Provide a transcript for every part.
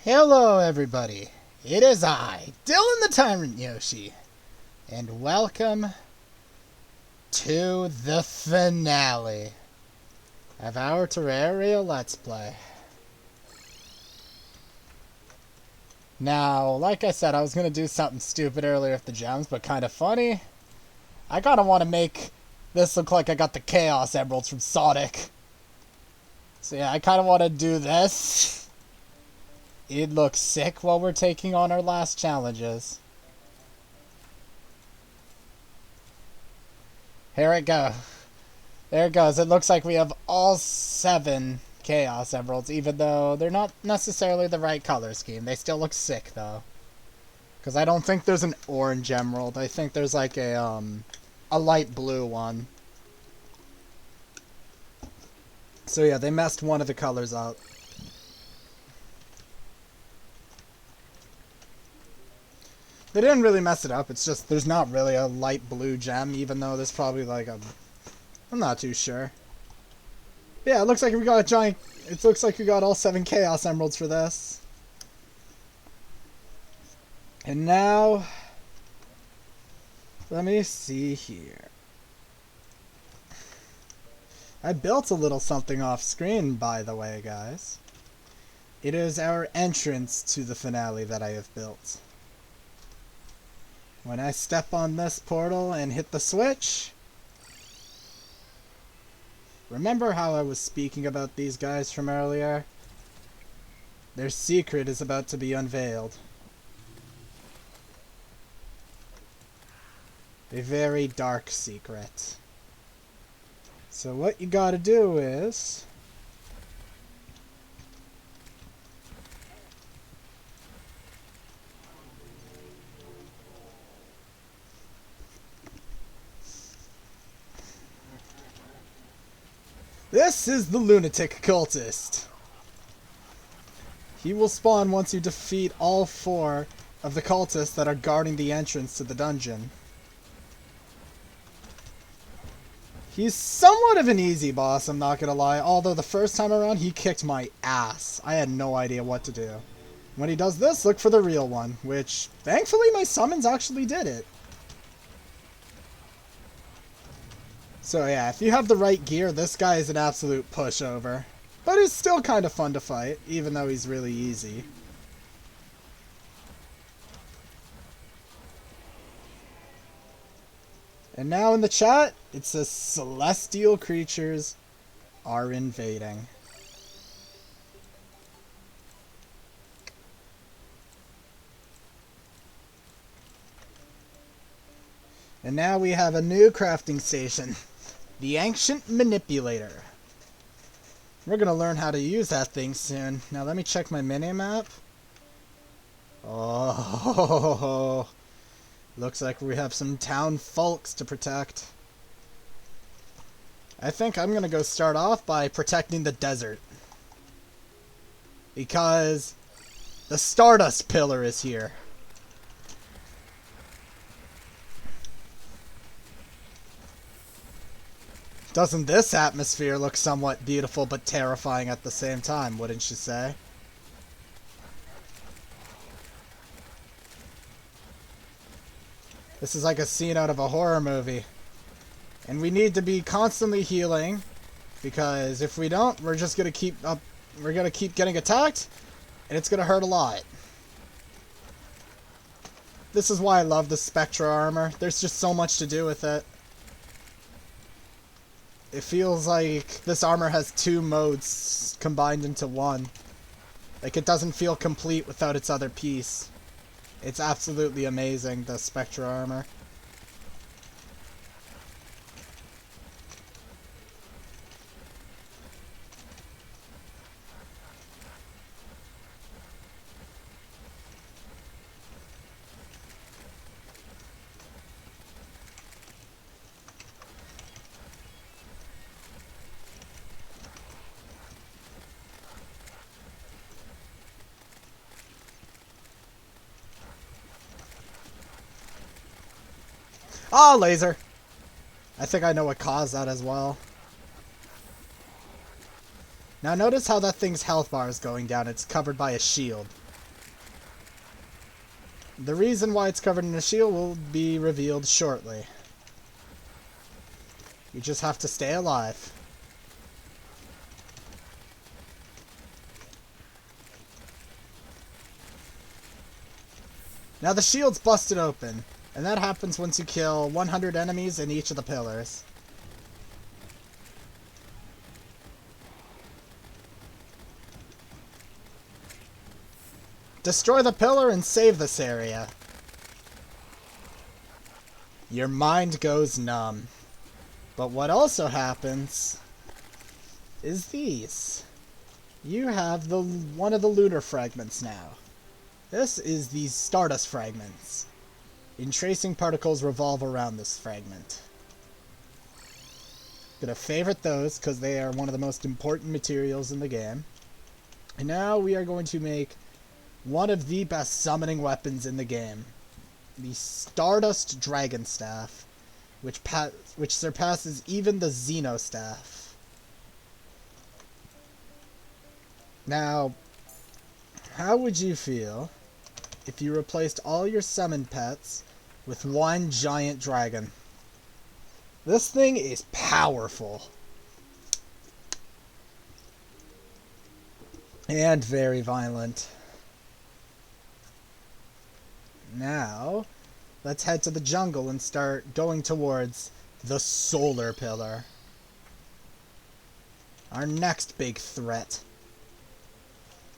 Hello everybody, it is I, Dylan the Tyrant Yoshi, and welcome to the finale of our Terraria Let's Play. Now, like I said, I was going to do something stupid earlier with the gems, but kind of funny. I kind of want to make this look like I got the Chaos Emeralds from Sonic. So yeah, I kind of want to do this. It looks sick while we're taking on our last challenges. Here it goes. There it goes. It looks like we have all 7 Chaos Emeralds, even though they're not necessarily the right color scheme. They still look sick, though. Because I don't think there's an orange emerald. I think there's like a light blue one. So yeah, they messed one of the colors up. They didn't really mess it up, it's just there's not really a light blue gem, even though there's probably like a... I'm not too sure. Yeah, it looks like we got a giant... It looks like we got all 7 Chaos Emeralds for this. And now... Let me see here. I built a little something off screen, by the way, guys. It is our entrance to the finale that I have built. When I step on this portal and hit the switch... Remember how I was speaking about these guys from earlier? Their secret is about to be unveiled. A very dark secret. So what you gotta do is... This is the lunatic cultist. He will spawn once you defeat all 4 of the cultists that are guarding the entrance to the dungeon. He's somewhat of an easy boss, I'm not gonna lie, although the first time around he kicked my ass. I had no idea what to do. When he does this, look for the real one, which thankfully my summons actually did it. So yeah, if you have the right gear, this guy is an absolute pushover. But it's still kind of fun to fight, even though he's really easy. And now in the chat, it says celestial creatures are invading. And now we have a new crafting station. The Ancient Manipulator. We're going to learn how to use that thing soon. Now let me check my minimap. Oh, looks like we have some town folks to protect. I think I'm going to go start off by protecting the desert. Because the Stardust Pillar is here. Doesn't this atmosphere look somewhat beautiful but terrifying at the same time, wouldn't you say? This is like a scene out of a horror movie. And we need to be constantly healing, because if we don't, we're just gonna keep getting attacked, and it's gonna hurt a lot. This is why I love the Spectra armor. There's just so much to do with it. It feels like this armor has 2 modes combined into one. Like, it doesn't feel complete without its other piece. It's absolutely amazing, the Spectra armor. Oh, laser! I think I know what caused that as well. Now notice how that thing's health bar is going down. It's covered by a shield. The reason why it's covered in a shield will be revealed shortly. You just have to stay alive. Now the shield's busted open, and that happens once you kill 100 enemies in each of the pillars. Destroy the pillar and save this area. Your mind goes numb. But what also happens is these. You have one of the lunar fragments now. This is the Stardust fragments. Entracing particles revolve around this fragment. Gonna favorite those because they are one of the most important materials in the game. And now we are going to make one of the best summoning weapons in the game. The Stardust Dragon Staff, which surpasses even the Xeno Staff. Now, how would you feel if you replaced all your summoned pets with one giant dragon? This thing is powerful. And very violent. Now, let's head to the jungle and start going towards the Solar Pillar. Our next big threat.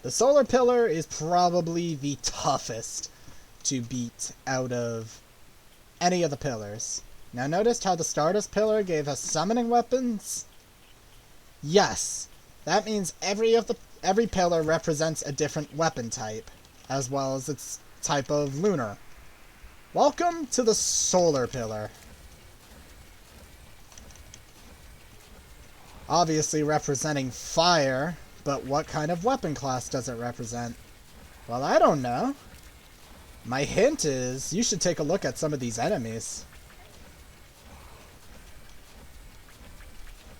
The Solar Pillar is probably the toughest to beat out of any of the pillars. Now notice how the Stardust Pillar gave us summoning weapons? Yes, that means every pillar represents a different weapon type, as well as its type of lunar. Welcome to the Solar Pillar. Obviously representing fire, but what kind of weapon class does it represent? Well, I don't know. My hint is, you should take a look at some of these enemies.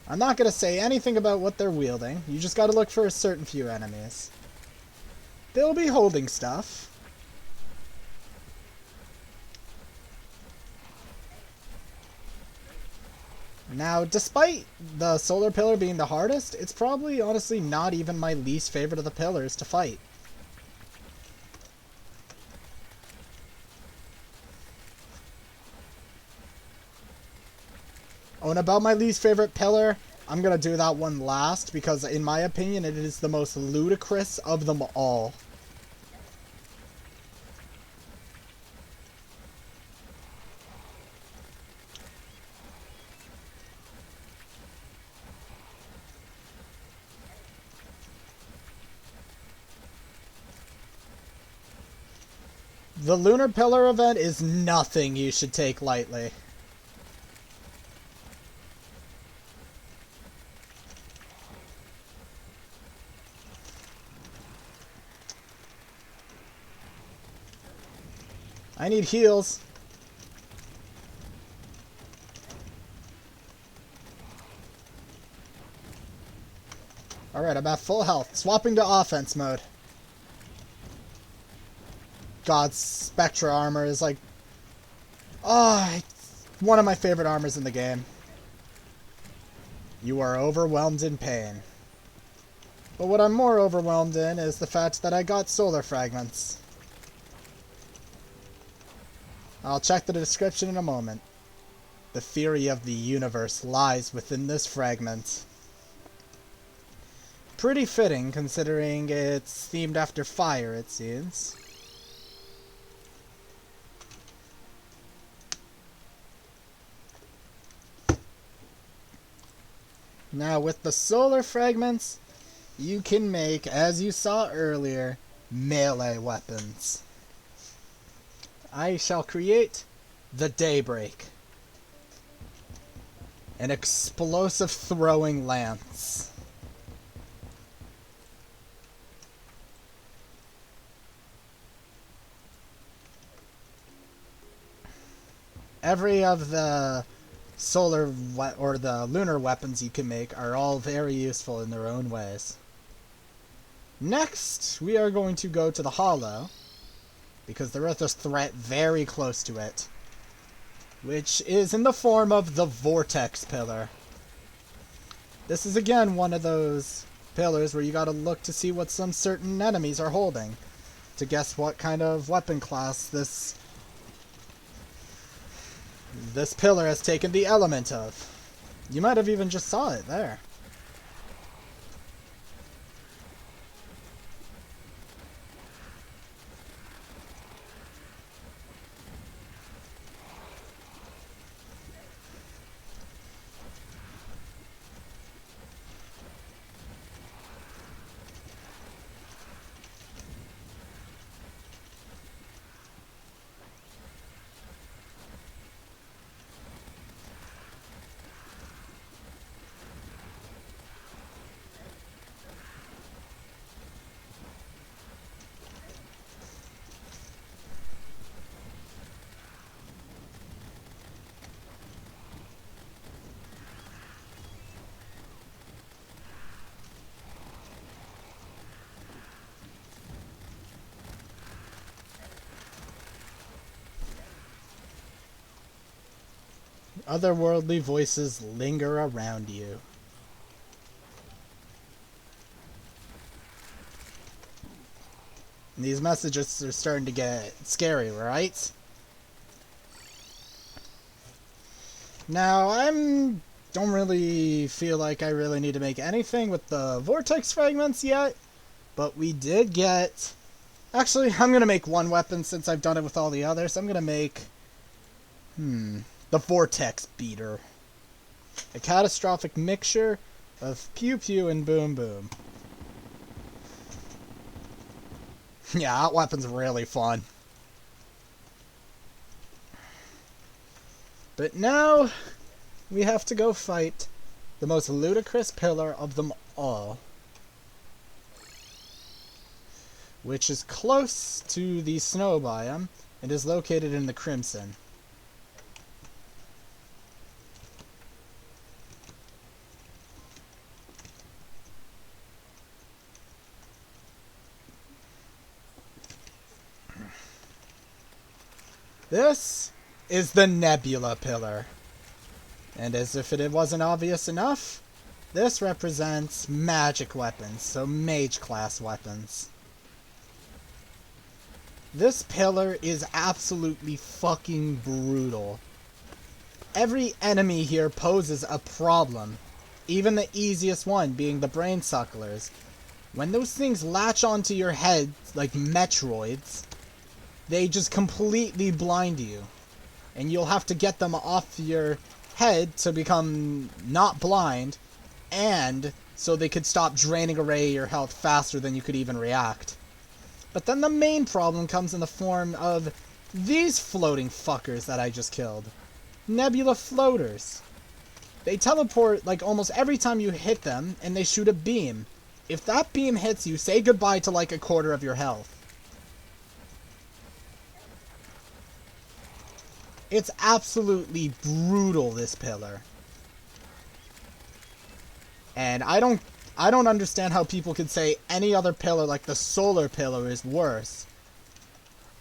I'm not going to say anything about what they're wielding. You just got to look for a certain few enemies. They'll be holding stuff. Now, despite the Solar Pillar being the hardest, it's probably honestly not even my least favorite of the pillars to fight. Oh, and about my least favorite pillar, I'm gonna do that one last, because in my opinion, it is the most ludicrous of them all. The Lunar Pillar event is nothing you should take lightly. I need heals. Alright, I'm at full health. Swapping to offense mode. God, Spectra armor is like... oh, it's one of my favorite armors in the game. You are overwhelmed in pain. But what I'm more overwhelmed in is the fact that I got solar fragments. I'll check the description in a moment. The theory of the universe lies within this fragment. Pretty fitting, considering it's themed after fire, it seems. Now, with the solar fragments, you can make, as you saw earlier, melee weapons. I shall create the Daybreak. An explosive throwing lance. Every of the solar or the lunar weapons you can make are all very useful in their own ways. Next, we are going to go to the Hollow because there is a threat very close to it, which is in the form of the Vortex Pillar. This is again one of those pillars where you gotta look to see what some certain enemies are holding, to guess what kind of weapon class this pillar has taken the element of. You might have even just saw it there. Otherworldly voices linger around you. These messages are starting to get scary, right? Now, don't really feel like I really need to make anything with the vortex fragments yet, but we did get... Actually, I'm gonna make one weapon since I've done it with all the others. I'm gonna make... the Vortex Beater. A catastrophic mixture of pew pew and boom boom. Yeah, that weapon's really fun. But now, we have to go fight the most ludicrous pillar of them all, which is close to the snow biome and is located in the Crimson. This is the Nebula Pillar. And as if it wasn't obvious enough, this represents magic weapons, so mage class weapons. This pillar is absolutely fucking brutal. Every enemy here poses a problem, even the easiest one being the brain sucklers. When those things latch onto your head like Metroids, they just completely blind you, and you'll have to get them off your head to become not blind, and so they could stop draining away your health faster than you could even react. But then the main problem comes in the form of these floating fuckers that I just killed. Nebula floaters. They teleport like almost every time you hit them, and they shoot a beam. If that beam hits you, say goodbye to like a quarter of your health. It's absolutely brutal, this pillar. And I don't understand how people could say any other pillar like the solar pillar is worse,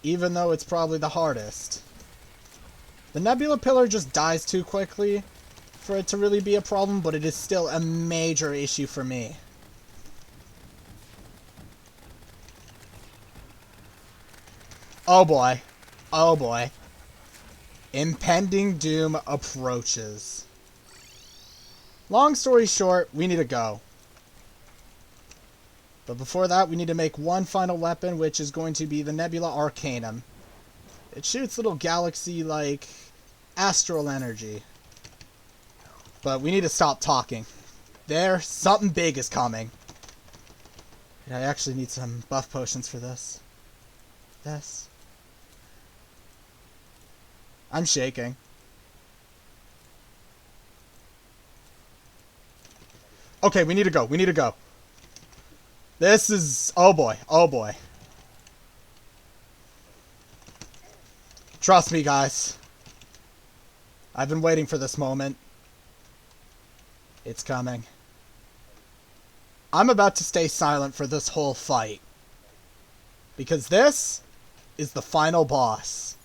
even though it's probably the hardest. The Nebula Pillar just dies too quickly for it to really be a problem, but it is still a major issue for me. Oh boy. Oh boy. Impending doom approaches. Long story short, we need to go. But before that, we need to make one final weapon, which is going to be the Nebula Arcanum. It shoots little galaxy-like astral energy. But we need to stop talking. Something big is coming. I actually need some buff potions for this. Yes. I'm shaking. Okay, we need to go. We need to go. This is... Oh boy. Oh boy. Trust me, guys. I've been waiting for this moment. It's coming. I'm about to stay silent for this whole fight. Because this is the final boss.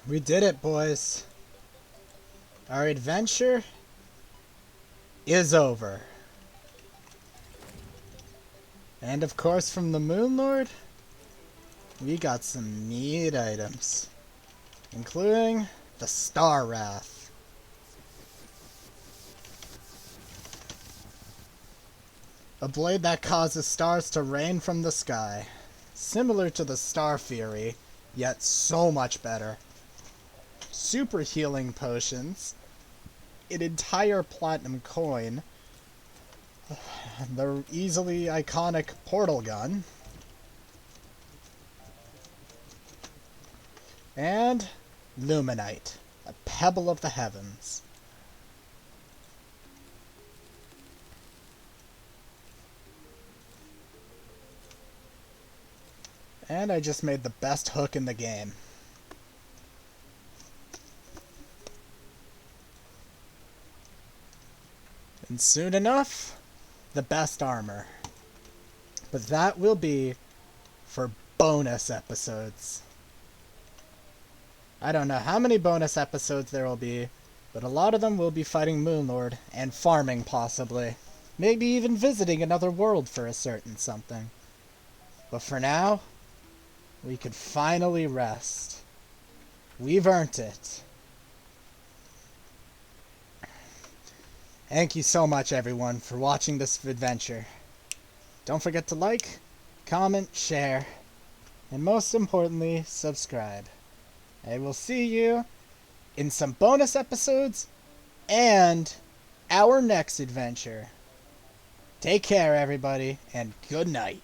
We did it, boys. Our adventure is over. And of course, from the Moon Lord, we got some neat items, including the Star Wrath. A blade that causes stars to rain from the sky. Similar to the Star Fury, yet so much better. Super healing potions, an entire platinum coin, the easily iconic portal gun, and Luminite, a pebble of the heavens. And I just made the best hook in the game. And soon enough, the best armor. But that will be for bonus episodes. I don't know how many bonus episodes there will be, but a lot of them will be fighting Moonlord and farming possibly. Maybe even visiting another world for a certain something. But for now, we could finally rest. We've earned it. Thank you so much, everyone, for watching this adventure. Don't forget to like, comment, share, and most importantly, subscribe. I will see you in some bonus episodes and our next adventure. Take care, everybody, and good night.